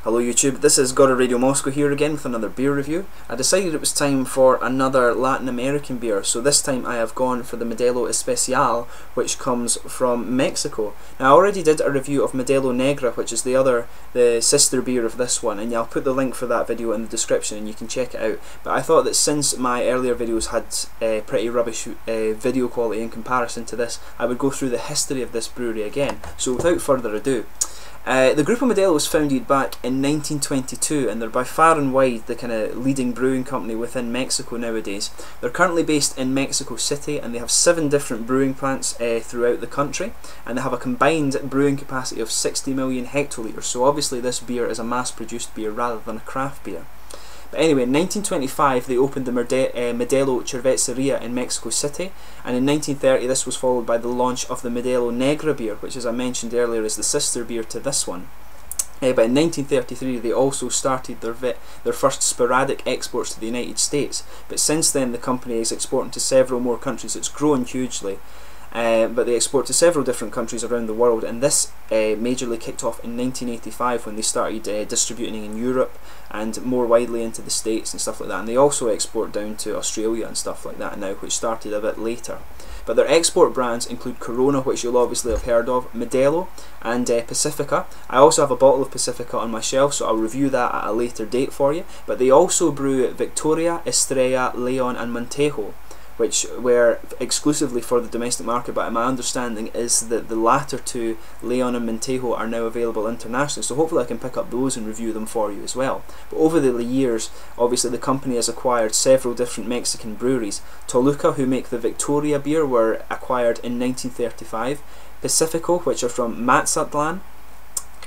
Hello YouTube, this is God of Radio Moscow here again with another beer review. I decided it was time for another Latin American beer, so this time I have gone for the Modelo Especial, which comes from Mexico. Now I already did a review of Modelo Negra, which is the sister beer of this one, and I'll put the link for that video in the description and you can check it out. But I thought that since my earlier videos had pretty rubbish video quality in comparison to this, I would go through the history of this brewery again. So without further ado, the Grupo Modelo was founded back in 1922 and they're by far and wide the kind of leading brewing company within Mexico nowadays. They're currently based in Mexico City and they have 7 different brewing plants throughout the country, and they have a combined brewing capacity of 60 million hectolitres, so obviously this beer is a mass-produced beer rather than a craft beer. But anyway, in 1925 they opened the Modelo Cerveceria in Mexico City, and in 1930 this was followed by the launch of the Modelo Negra beer, which, as I mentioned earlier, is the sister beer to this one. But in 1933 they also started their first sporadic exports to the United States, but since then the company is exporting to several more countries. It's grown hugely. But they export to several different countries around the world, and this majorly kicked off in 1985 when they started distributing in Europe and more widely into the States and stuff like that. And they also export down to Australia and stuff like that now, which started a bit later. But their export brands include Corona, which you'll obviously have heard of, Modelo, and Pacifica. I also have a bottle of Pacifica on my shelf, so I'll review that at a later date for you. But they also brew Victoria, Estrella, Leon and Montejo, which were exclusively for the domestic market, but my understanding is that the latter two, Leon and Montejo, are now available internationally, so hopefully I can pick up those and review them for you as well. But over the years, obviously the company has acquired several different Mexican breweries. Toluca, who make the Victoria beer, were acquired in 1935, Pacifico, which are from Mazatlan,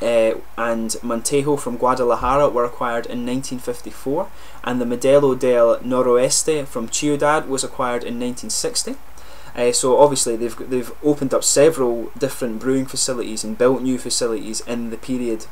and Montejo from Guadalajara were acquired in 1954, and the Modelo del Noroeste from Ciudad was acquired in 1960. So obviously they've opened up several different brewing facilities and built new facilities in the period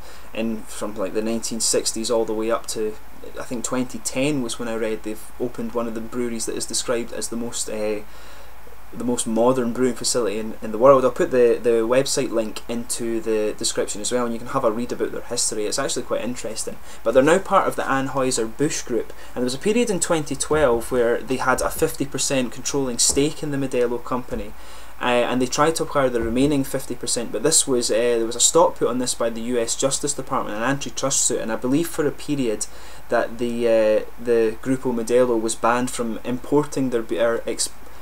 from like the 1960s all the way up to, I think 2010 was when I read they've opened one of the breweries that is described as the most modern brewing facility in the world. I'll put the website link into the description as well, and you can have a read about their history. It's actually quite interesting. But they're now part of the Anheuser-Busch Group, and there was a period in 2012 where they had a 50% controlling stake in the Modelo company, and they tried to acquire the remaining 50%, but this was there was a stop put on this by the US Justice Department, an antitrust suit, and I believe for a period that the Grupo Modelo was banned from importing their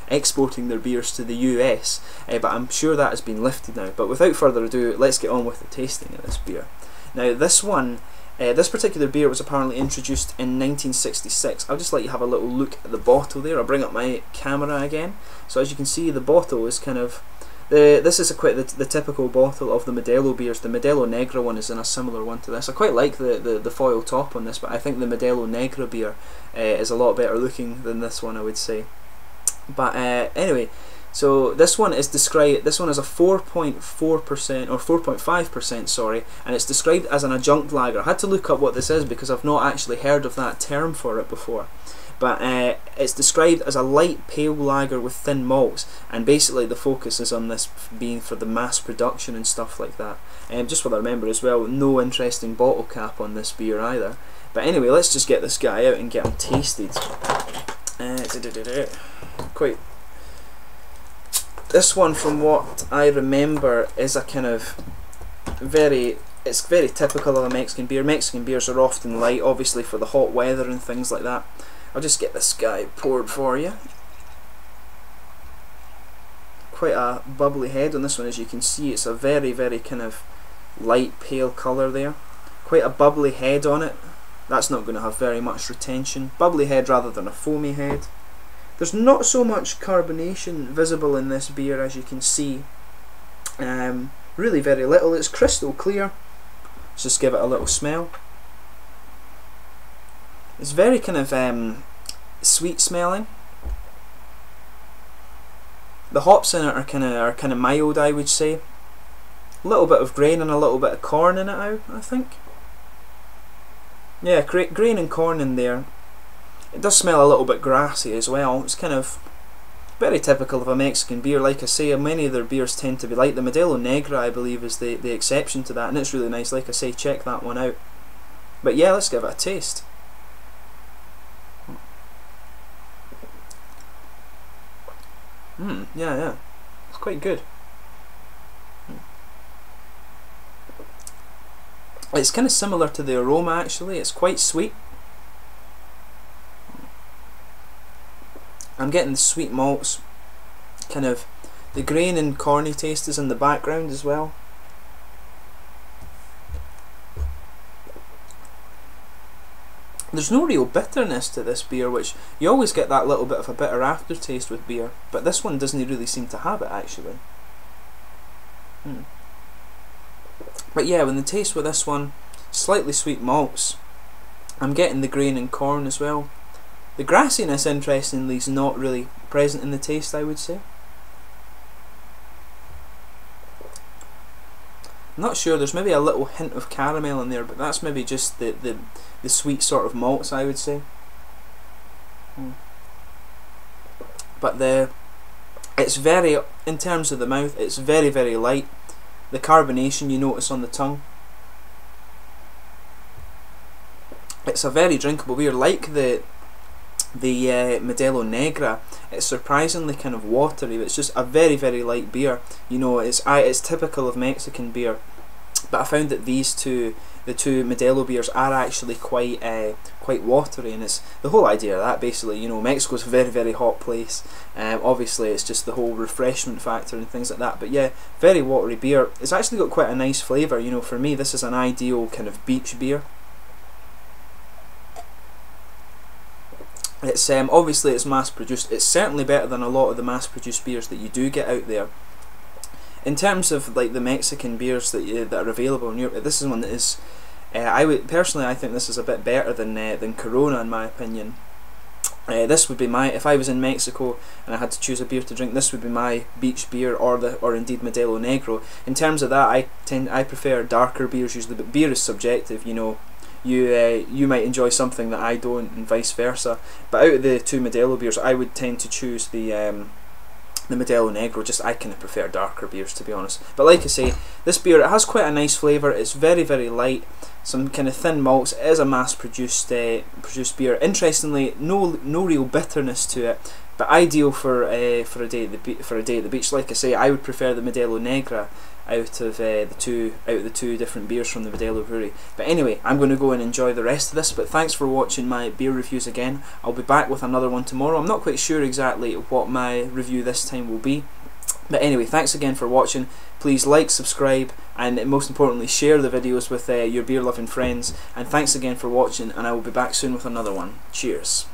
exporting their beers to the US, but I'm sure that has been lifted now. But without further ado, let's get on with the tasting of this beer. Now this one, this particular beer was apparently introduced in 1966. I'll just let you have a little look at the bottle there. I'll bring up my camera again. So as you can see, the bottle is kind of, this is quite the typical bottle of the Modelo beers. The Modelo Negra one is in a similar one to this. I quite like the foil top on this, but I think the Modelo Negra beer is a lot better looking than this one, I would say. But anyway, so this one is described. This one is a 4.4% or 4.5%, sorry, and it's described as an adjunct lager. I had to look up what this is because I've not actually heard of that term for it before. But it's described as a light pale lager with thin malts, and basically the focus is on this being for the mass production and stuff like that. Just what I remember as well, no interesting bottle cap on this beer either. But anyway, let's just get this guy out and get him tasted. This one, from what I remember, is a kind of it's very typical of a Mexican beer. Mexican beers are often light, obviously for the hot weather and things like that. I'll just get this guy poured for you. Quite a bubbly head on this one, as you can see. It's a very kind of light pale colour there. Quite a bubbly head on it. That's not going to have very much retention. Bubbly head rather than a foamy head. There's not so much carbonation visible in this beer, as you can see. Really very little. It's crystal clear. Let's just give it a little smell. It's very kind of sweet smelling. The hops in it are kind of mild, I would say. A little bit of grain and a little bit of corn in it, I think. Yeah, grain and corn in there. It does smell a little bit grassy as well. It's kind of very typical of a Mexican beer. Like I say, many of their beers tend to be light. The Modelo Negra, I believe, is the exception to that, and it's really nice. Like I say, check that one out. But yeah, let's give it a taste. Yeah, it's quite good. It's kind of similar to the aroma actually. It's quite sweet. I'm getting the sweet malts, kind of the grain and corny taste is in the background as well. There's no real bitterness to this beer, which you always get that little bit of a bitter aftertaste with beer, but this one doesn't really seem to have it actually. But yeah, when the taste with this one, slightly sweet malts. I'm getting the grain and corn as well. The grassiness, interestingly, is not really present in the taste, I would say. I'm not sure, there's maybe a little hint of caramel in there, but that's maybe just the sweet sort of malts, I would say. But it's very, in terms of the mouth, it's very, very light. The carbonation you notice on the tongue. It's a very drinkable beer, like the Modelo Negra. It's surprisingly kind of watery, but it's just a very, very light beer. You know, it's typical of Mexican beer, but I found that the two Modelo beers are actually quite watery, and it's the whole idea of that basically. You know, Mexico's a very, very hot place. Obviously, it's just the whole refreshment factor and things like that. But yeah, very watery beer. It's actually got quite a nice flavour. You know, for me, this is an ideal kind of beach beer. It's obviously it's mass produced. It's certainly better than a lot of the mass produced beers that you do get out there. In terms of like the Mexican beers that are available in Europe, this is one that is. I think this is a bit better than Corona in my opinion. This would be my, if I was in Mexico and I had to choose a beer to drink, this would be my beach beer, or indeed Modelo Negro. In terms of that, I prefer darker beers usually, but beer is subjective. You know. You might enjoy something that I don't, and vice versa. But out of the two Modelo beers, I would tend to choose the Modelo Negro. Just I kind of prefer darker beers, to be honest. But like I say, this beer, it has quite a nice flavour. It's very, very light. Some kind of thin malts. It is a mass-produced beer. Interestingly, no real bitterness to it. But ideal for a day at the beach. Like I say, I would prefer the Modelo Negra out of the two different beers from the Modelo brewery. But anyway, I'm going to go and enjoy the rest of this. But thanks for watching my beer reviews again. I'll be back with another one tomorrow. I'm not quite sure exactly what my review this time will be. But anyway, thanks again for watching. Please like, subscribe, and most importantly, share the videos with your beer loving friends. And thanks again for watching, and I will be back soon with another one. Cheers.